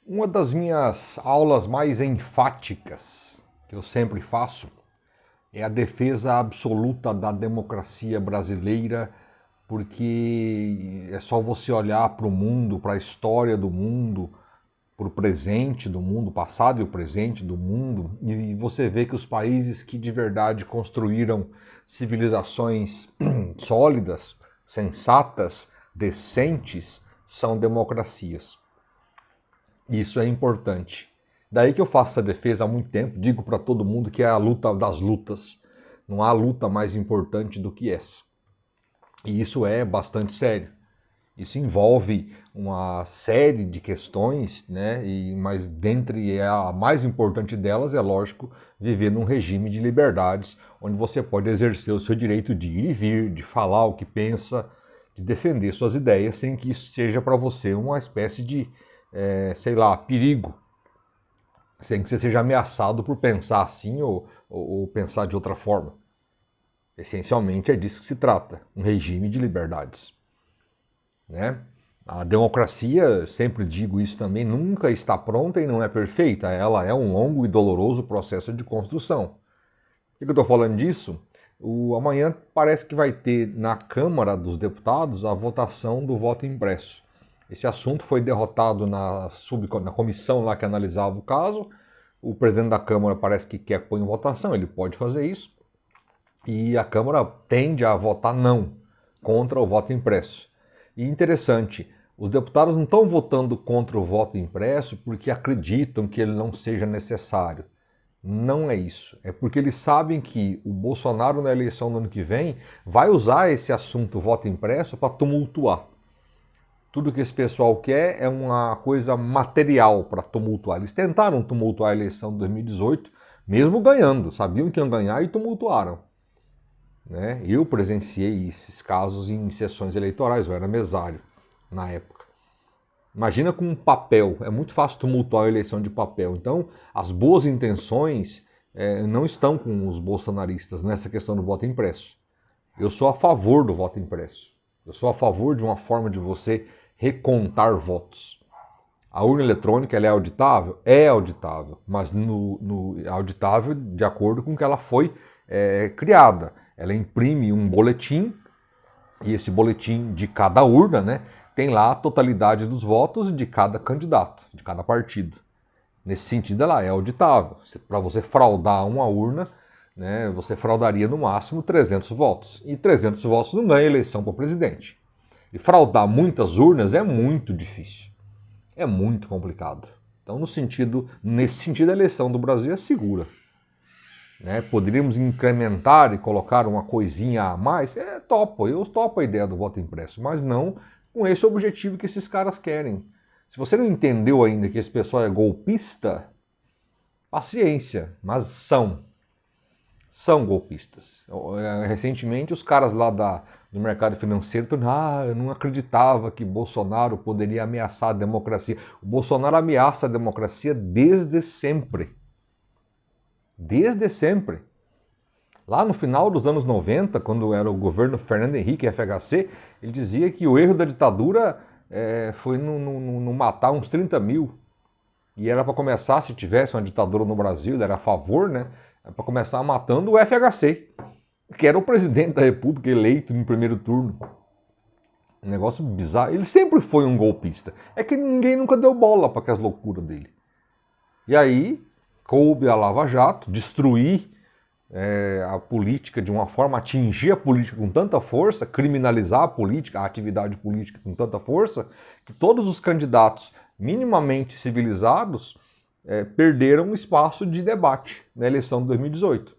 Uma das minhas aulas mais enfáticas, que eu sempre faço, é a defesa absoluta da democracia brasileira, porque é só você olhar para o mundo, para a história do mundo, para o presente do mundo, o passado e o presente do mundo, e você vê que os países que de verdade construíram civilizações sólidas, sensatas, decentes, são democracias. Isso é importante. Daí que eu faço essa defesa há muito tempo, digo para todo mundo que é a luta das lutas. Não há luta mais importante do que essa. E isso é bastante sério. Isso envolve uma série de questões, né? Mas dentre a mais importante delas é, lógico, viver num regime de liberdades, onde você pode exercer o seu direito de ir e vir, de falar o que pensa, de defender suas ideias, sem que isso seja para você uma espécie de, sei lá, perigo, sem que você seja ameaçado por pensar assim ou pensar de outra forma. Essencialmente é disso que se trata, um regime de liberdades. Né? A democracia, sempre digo isso também, nunca está pronta e não é perfeita. Ela é um longo e doloroso processo de construção. Por que eu estou falando disso? Amanhã parece que vai ter na Câmara dos Deputados a votação do voto impresso. Esse assunto foi derrotado na comissão lá que analisava o caso. O presidente da Câmara parece que quer pôr em votação, ele pode fazer isso. E a Câmara tende a votar não, contra o voto impresso. E interessante, os deputados não estão votando contra o voto impresso porque acreditam que ele não seja necessário. Não é isso. É porque eles sabem que o Bolsonaro, na eleição do ano que vem, vai usar esse assunto voto impresso para tumultuar. Tudo que esse pessoal quer é uma coisa material para tumultuar. Eles tentaram tumultuar a eleição de 2018, mesmo ganhando. Sabiam que iam ganhar e tumultuaram. Né? Eu presenciei esses casos em sessões eleitorais, eu era mesário na época. Imagina com um papel, é muito fácil tumultuar a eleição de papel. Então, as boas intenções não estão com os bolsonaristas nessa questão do voto impresso. Eu sou a favor do voto impresso. Eu sou a favor de uma forma de você recontar votos. A urna eletrônica ela é auditável? É auditável, mas é auditável de acordo com que ela foi criada. Ela imprime um boletim, e esse boletim de cada urna, né, tem lá a totalidade dos votos de cada candidato, de cada partido. Nesse sentido, ela é auditável. Para você fraudar uma urna, né, você fraudaria no máximo 300 votos. E 300 votos não ganha eleição para presidente. E fraudar muitas urnas é muito difícil. É muito complicado. Então, nesse sentido, a eleição do Brasil é segura. Né? Poderíamos incrementar e colocar uma coisinha a mais? Eu topo a ideia do voto impresso, mas não com esse objetivo que esses caras querem. Se você não entendeu ainda que esse pessoal é golpista, paciência, mas são golpistas. Recentemente, os caras lá do mercado financeiro estão eu não acreditava que Bolsonaro poderia ameaçar a democracia. O Bolsonaro ameaça a democracia desde sempre. Desde sempre. Lá no final dos anos 90, quando era o governo Fernando Henrique FHC, ele dizia que o erro da ditadura foi no matar uns 30 mil. E era para começar, se tivesse uma ditadura no Brasil, ele era a favor, né? Para começar matando o FHC, que era o presidente da República eleito no primeiro turno. Um negócio bizarro. Ele sempre foi um golpista. É que ninguém nunca deu bola para aquelas loucuras dele. E aí, coube a Lava Jato destruir a política de uma forma, atingir a política com tanta força, criminalizar a política, a atividade política com tanta força, que todos os candidatos minimamente civilizados perderam um espaço de debate na eleição de 2018.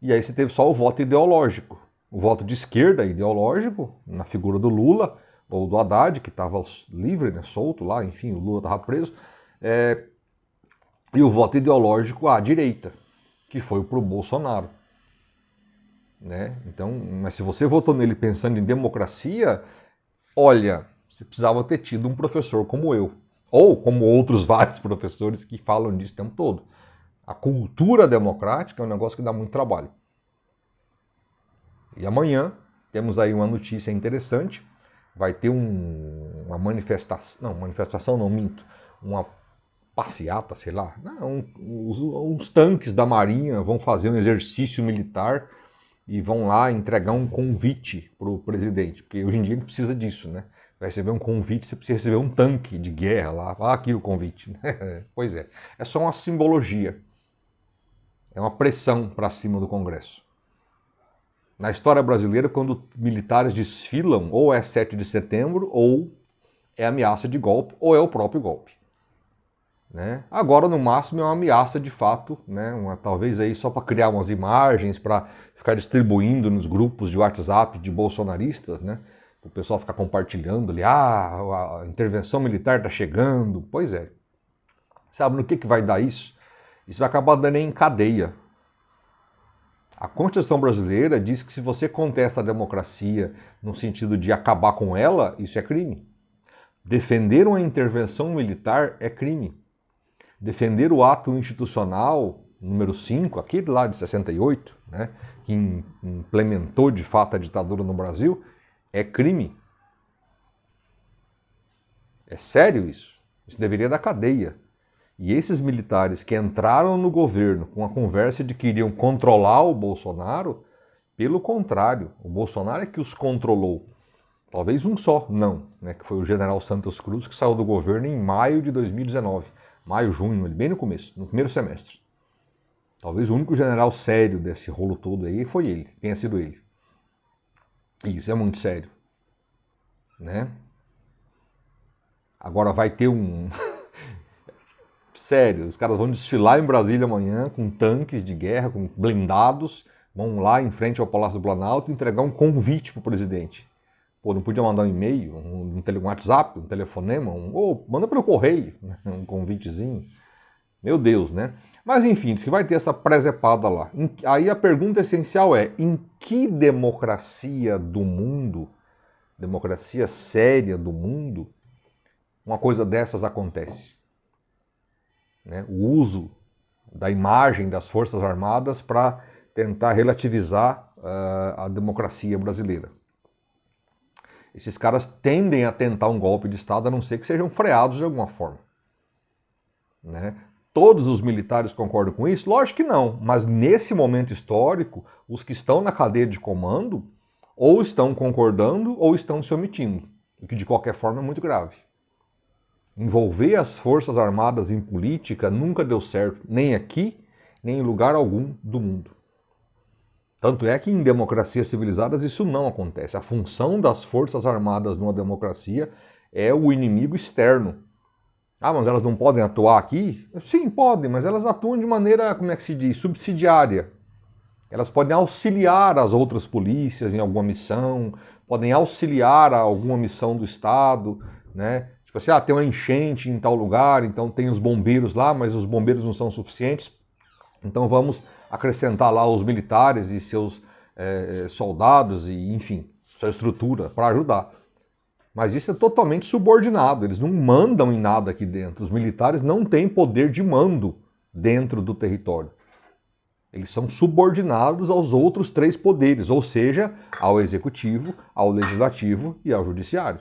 E aí você teve só o voto ideológico, o voto de esquerda ideológico, na figura do Lula, ou do Haddad, que estava livre, né, solto lá, enfim, o Lula estava preso, e o voto ideológico à direita, que foi pro Bolsonaro. Né? Então, mas se você votou nele pensando em democracia, olha, você precisava ter tido um professor como eu, ou como outros vários professores que falam disso o tempo todo. A cultura democrática é um negócio que dá muito trabalho. E amanhã temos aí uma notícia interessante, vai ter uma manifestação, não, minto, passeata, sei lá. Não, uns tanques da Marinha vão fazer um exercício militar e vão lá entregar um convite para o presidente, porque hoje em dia ele precisa disso, né? Vai receber um convite, você precisa receber um tanque de guerra lá. Ah, aqui o convite. Pois é só uma simbologia. É uma pressão para cima do Congresso. Na história brasileira, quando militares desfilam, ou é 7 de setembro, ou é ameaça de golpe, ou é o próprio golpe. Né? Agora, no máximo, é uma ameaça de fato, né? Talvez aí só para criar umas imagens, para ficar distribuindo nos grupos de WhatsApp de bolsonaristas, né? O pessoal ficar compartilhando ali, a intervenção militar está chegando. Pois é. Sabe no que vai dar isso? Isso vai acabar dando em cadeia. A Constituição brasileira diz que se você contesta a democracia no sentido de acabar com ela, isso é crime. Defender uma intervenção militar é crime. Defender o ato institucional número 5, aquele lá de 68, né, que implementou de fato a ditadura no Brasil, é crime. É sério isso. Isso deveria dar cadeia. E esses militares que entraram no governo com a conversa de que iriam controlar o Bolsonaro, pelo contrário, o Bolsonaro é que os controlou. Talvez um só, não, né, que foi o general Santos Cruz, que saiu do governo em maio de 2019. Maio, junho, bem no começo, no primeiro semestre. Talvez o único general sério desse rolo todo aí foi ele, tenha sido ele. Isso é muito sério. Né? Agora vai ter um... Sério, os caras vão desfilar em Brasília amanhã com tanques de guerra, com blindados, vão lá em frente ao Palácio do Planalto entregar um convite para o presidente. Pô, não podia mandar um e-mail, um WhatsApp, um telefonema, ou manda pelo correio, né? Um convitezinho. Meu Deus, né? Mas enfim, diz que vai ter essa presepada lá. Aí a pergunta essencial é, em que democracia do mundo, democracia séria do mundo, uma coisa dessas acontece? Né? O uso da imagem das Forças Armadas para tentar relativizar a democracia brasileira. Esses caras tendem a tentar um golpe de Estado, a não ser que sejam freados de alguma forma. Né? Todos os militares concordam com isso? Lógico que não, mas nesse momento histórico, os que estão na cadeia de comando ou estão concordando ou estão se omitindo, o que de qualquer forma é muito grave. Envolver as Forças Armadas em política nunca deu certo, nem aqui, nem em lugar algum do mundo. Tanto é que em democracias civilizadas isso não acontece. A função das Forças Armadas numa democracia é o inimigo externo. Ah, mas elas não podem atuar aqui? Sim, podem, mas elas atuam de maneira, como é que se diz, subsidiária. Elas podem auxiliar as outras polícias em alguma missão, podem auxiliar a alguma missão do Estado, né? Tipo assim, tem uma enchente em tal lugar, então tem os bombeiros lá, mas os bombeiros não são suficientes, então vamos acrescentar lá os militares e seus soldados e, enfim, sua estrutura para ajudar. Mas isso é totalmente subordinado, eles não mandam em nada aqui dentro. Os militares não têm poder de mando dentro do território. Eles são subordinados aos outros 3 poderes, ou seja, ao executivo, ao legislativo e ao judiciário.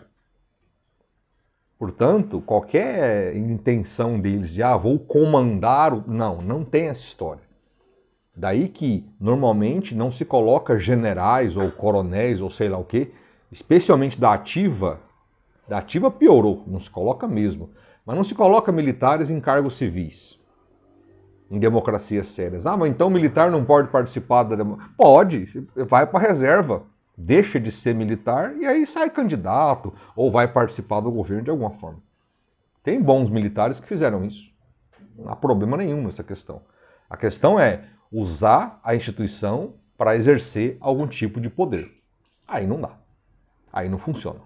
Portanto, qualquer intenção deles de vou comandar... Não tem essa história. Daí que, normalmente, não se coloca generais ou coronéis ou sei lá o quê, especialmente da ativa piorou, não se coloca mesmo. Mas não se coloca militares em cargos civis, em democracias sérias. Mas então o militar não pode participar da democracia? Pode, vai para a reserva, deixa de ser militar e aí sai candidato ou vai participar do governo de alguma forma. Tem bons militares que fizeram isso. Não há problema nenhum nessa questão. A questão é usar a instituição para exercer algum tipo de poder. Aí não dá. Aí não funciona.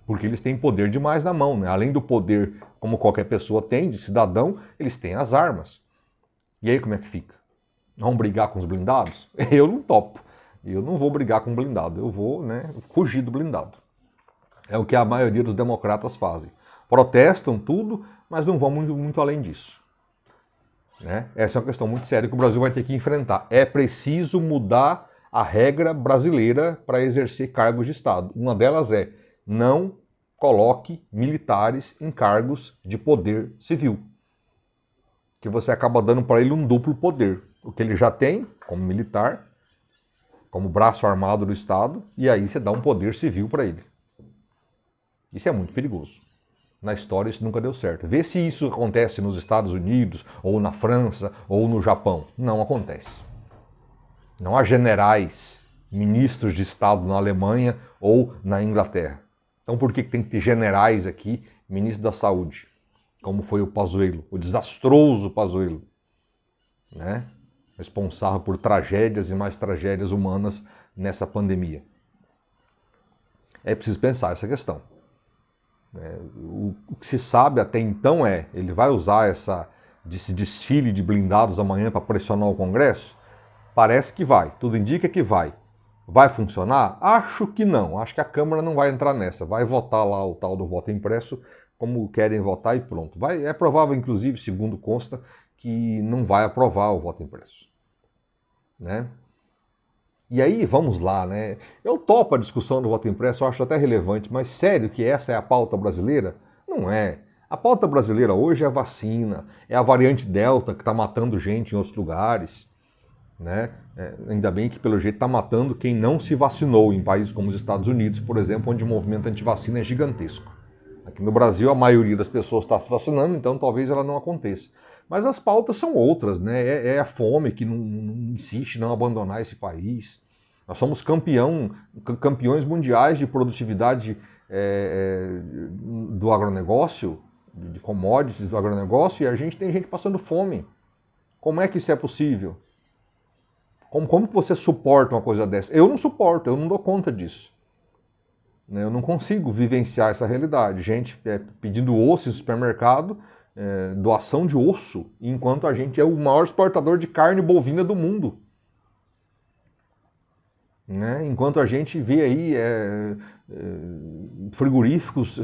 Porque eles têm poder demais na mão, né? Além do poder, como qualquer pessoa tem, de cidadão, eles têm as armas. E aí como é que fica? Vão brigar com os blindados? Eu não topo. Eu não vou brigar com blindado, eu vou, fugir do blindado. É o que a maioria dos democratas fazem. Protestam tudo, mas não vão muito além disso. Né? Essa é uma questão muito séria que o Brasil vai ter que enfrentar. É preciso mudar a regra brasileira para exercer cargos de Estado. Uma delas é não coloque militares em cargos de poder civil. que você acaba dando para ele um duplo poder. O que ele já tem, como militar, como braço armado do Estado, e aí você dá um poder civil para ele. Isso é muito perigoso. Na história isso nunca deu certo. Vê se isso acontece nos Estados Unidos, ou na França, ou no Japão. Não acontece. Não há generais, ministros de Estado na Alemanha ou na Inglaterra. Então por que tem que ter generais aqui, ministro da Saúde? Como foi o Pazuello, o desastroso Pazuello, né? Responsável por tragédias e mais tragédias humanas nessa pandemia. É preciso pensar essa questão. O que se sabe até então ele vai usar esse desfile de blindados amanhã para pressionar o Congresso? Parece que vai, tudo indica que vai. Vai funcionar? Acho que não, acho que a Câmara não vai entrar nessa, vai votar lá o tal do voto impresso como querem votar e pronto. É provável, inclusive, segundo consta, que não vai aprovar o voto impresso. Né? E aí, vamos lá, né? Eu topo a discussão do voto impresso, eu acho até relevante, mas sério que essa é a pauta brasileira? Não é. A pauta brasileira hoje é a vacina, é a variante Delta que está matando gente em outros lugares. Né? Ainda bem que, pelo jeito, está matando quem não se vacinou em países como os Estados Unidos, por exemplo, onde o movimento antivacina é gigantesco. Aqui no Brasil, a maioria das pessoas está se vacinando, então talvez ela não aconteça. Mas as pautas são outras, né? É a fome que não insiste em não abandonar esse país. Nós somos campeões mundiais de produtividade do agronegócio, de commodities do agronegócio, e a gente tem gente passando fome. Como é que isso é possível? Como que você suporta uma coisa dessa? Eu não suporto, eu não dou conta disso. Eu não consigo vivenciar essa realidade. Gente pedindo osso em supermercado, doação de osso, enquanto a gente é o maior exportador de carne bovina do mundo. Né? Enquanto a gente vê aí frigoríficos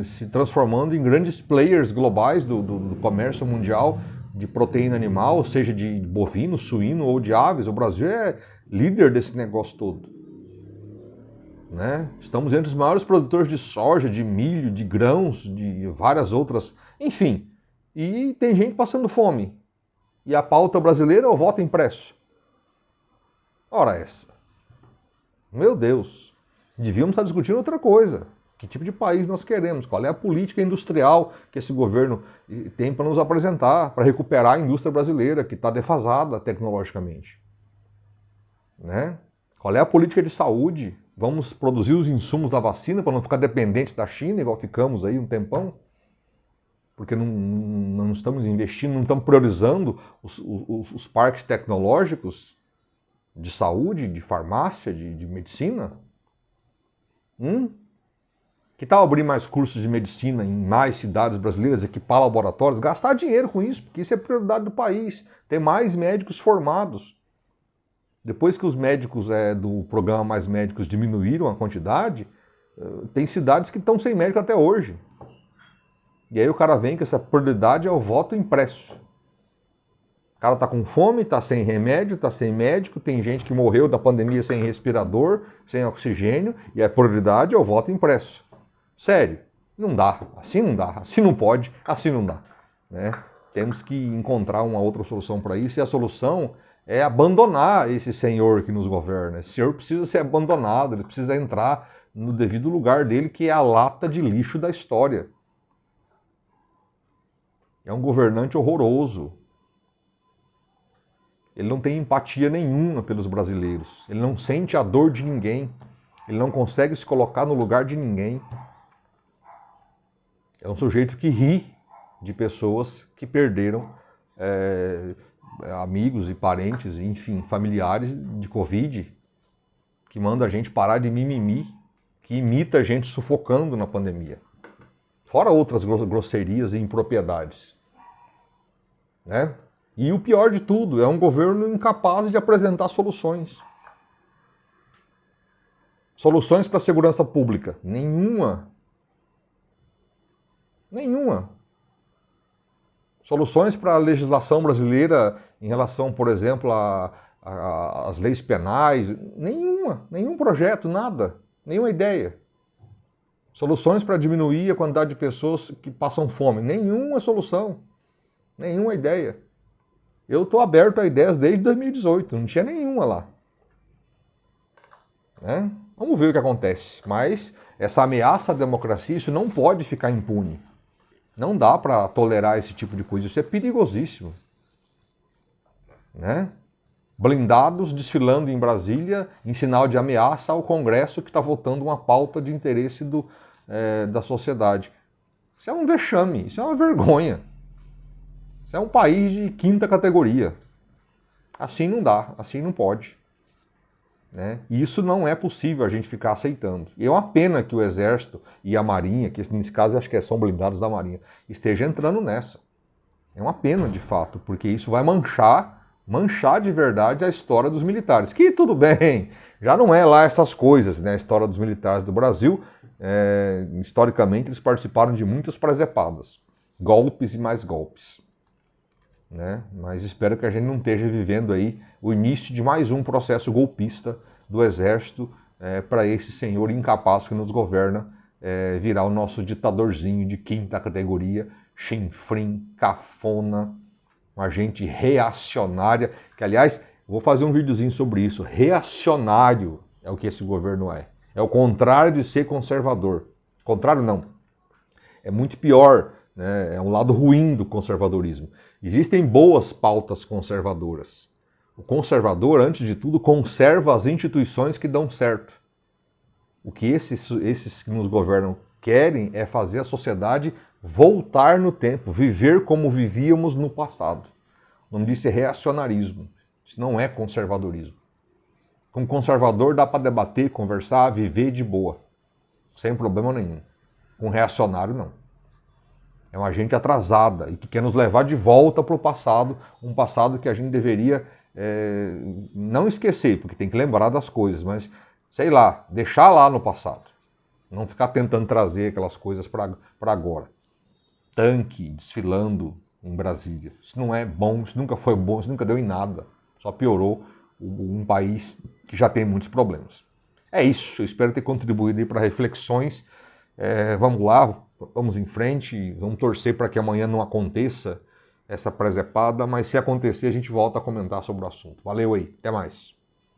se transformando em grandes players globais do comércio mundial de proteína animal, seja de bovino, suíno ou de aves. O Brasil é líder desse negócio todo. Né? Estamos entre os maiores produtores de soja, de milho, de grãos, de várias outras, enfim. E tem gente passando fome. E a pauta brasileira é o voto impresso. Ora essa. Meu Deus. Devíamos estar discutindo outra coisa. Que tipo de país nós queremos? Qual é a política industrial que esse governo tem para nos apresentar, para recuperar a indústria brasileira, que está defasada tecnologicamente? Né? Qual é a política de saúde? Vamos produzir os insumos da vacina para não ficar dependente da China, igual ficamos aí um tempão? Porque não estamos investindo, não estamos priorizando os parques tecnológicos de saúde, de farmácia, de medicina? Que tal abrir mais cursos de medicina em mais cidades brasileiras, equipar laboratórios, gastar dinheiro com isso, porque isso é prioridade do país, ter mais médicos formados. Depois que os médicos do programa Mais Médicos diminuíram a quantidade, tem cidades que estão sem médico até hoje. E aí o cara vem que essa prioridade é o voto impresso. O cara tá com fome, tá sem remédio, tá sem médico, tem gente que morreu da pandemia sem respirador, sem oxigênio, e a prioridade é o voto impresso. Sério, não dá, assim não pode, assim não dá. Né? Temos que encontrar uma outra solução para isso, e a solução é abandonar esse senhor que nos governa. Esse senhor precisa ser abandonado, ele precisa entrar no devido lugar dele, que é a lata de lixo da história. É um governante horroroso. Ele não tem empatia nenhuma pelos brasileiros. Ele não sente a dor de ninguém. Ele não consegue se colocar no lugar de ninguém. É um sujeito que ri de pessoas que perderam amigos e parentes, enfim, familiares de Covid, que manda a gente parar de mimimi, que imita a gente sufocando na pandemia. Fora outras grosserias e impropriedades. Né? E o pior de tudo, é um governo incapaz de apresentar soluções. Soluções para a segurança pública? Nenhuma. Nenhuma. Soluções para a legislação brasileira em relação, por exemplo, às leis penais? Nenhuma. Nenhum projeto, nada. Nenhuma ideia. Soluções para diminuir a quantidade de pessoas que passam fome? Nenhuma solução. Nenhuma ideia. Eu estou aberto a ideias desde 2018, não tinha nenhuma lá. Né? Vamos ver o que acontece. Mas essa ameaça à democracia, isso não pode ficar impune. Não dá para tolerar esse tipo de coisa, isso é perigosíssimo. Né? Blindados desfilando em Brasília em sinal de ameaça ao Congresso que está votando uma pauta de interesse da sociedade. Isso é um vexame, isso é uma vergonha. Isso é um país de quinta categoria. Assim não dá, assim não pode. Né? E isso não é possível a gente ficar aceitando. E é uma pena que o Exército e a Marinha, que nesse caso acho que são blindados da Marinha, esteja entrando nessa. É uma pena de fato, porque isso vai manchar de verdade a história dos militares. Que tudo bem, já não é lá essas coisas, né? A história dos militares do Brasil, historicamente eles participaram de muitas presepadas. Golpes e mais golpes. Né? Mas espero que a gente não esteja vivendo aí o início de mais um processo golpista do Exército para esse senhor incapaz que nos governa virar o nosso ditadorzinho de quinta categoria, chinfrim, cafona, uma gente reacionária, que aliás, vou fazer um videozinho sobre isso, reacionário é o que esse governo é. É o contrário de ser conservador. Contrário não, é muito pior, né? É um lado ruim do conservadorismo. Existem boas pautas conservadoras. O conservador, antes de tudo, conserva as instituições que dão certo. O que esses que nos governam querem é fazer a sociedade voltar no tempo, viver como vivíamos no passado. O nome disso é reacionarismo. Isso não é conservadorismo. Com conservador dá para debater, conversar, viver de boa, sem problema nenhum. Com reacionário, não. É uma gente atrasada e que quer nos levar de volta para o passado, um passado que a gente deveria não esquecer, porque tem que lembrar das coisas, mas, sei lá, deixar lá no passado. Não ficar tentando trazer aquelas coisas para agora. Tanque desfilando em Brasília. Isso não é bom, isso nunca foi bom, isso nunca deu em nada. Só piorou um país que já tem muitos problemas. É isso, eu espero ter contribuído para reflexões. Vamos lá, vamos em frente, vamos torcer para que amanhã não aconteça essa presepada, mas se acontecer a gente volta a comentar sobre o assunto. Valeu aí, até mais.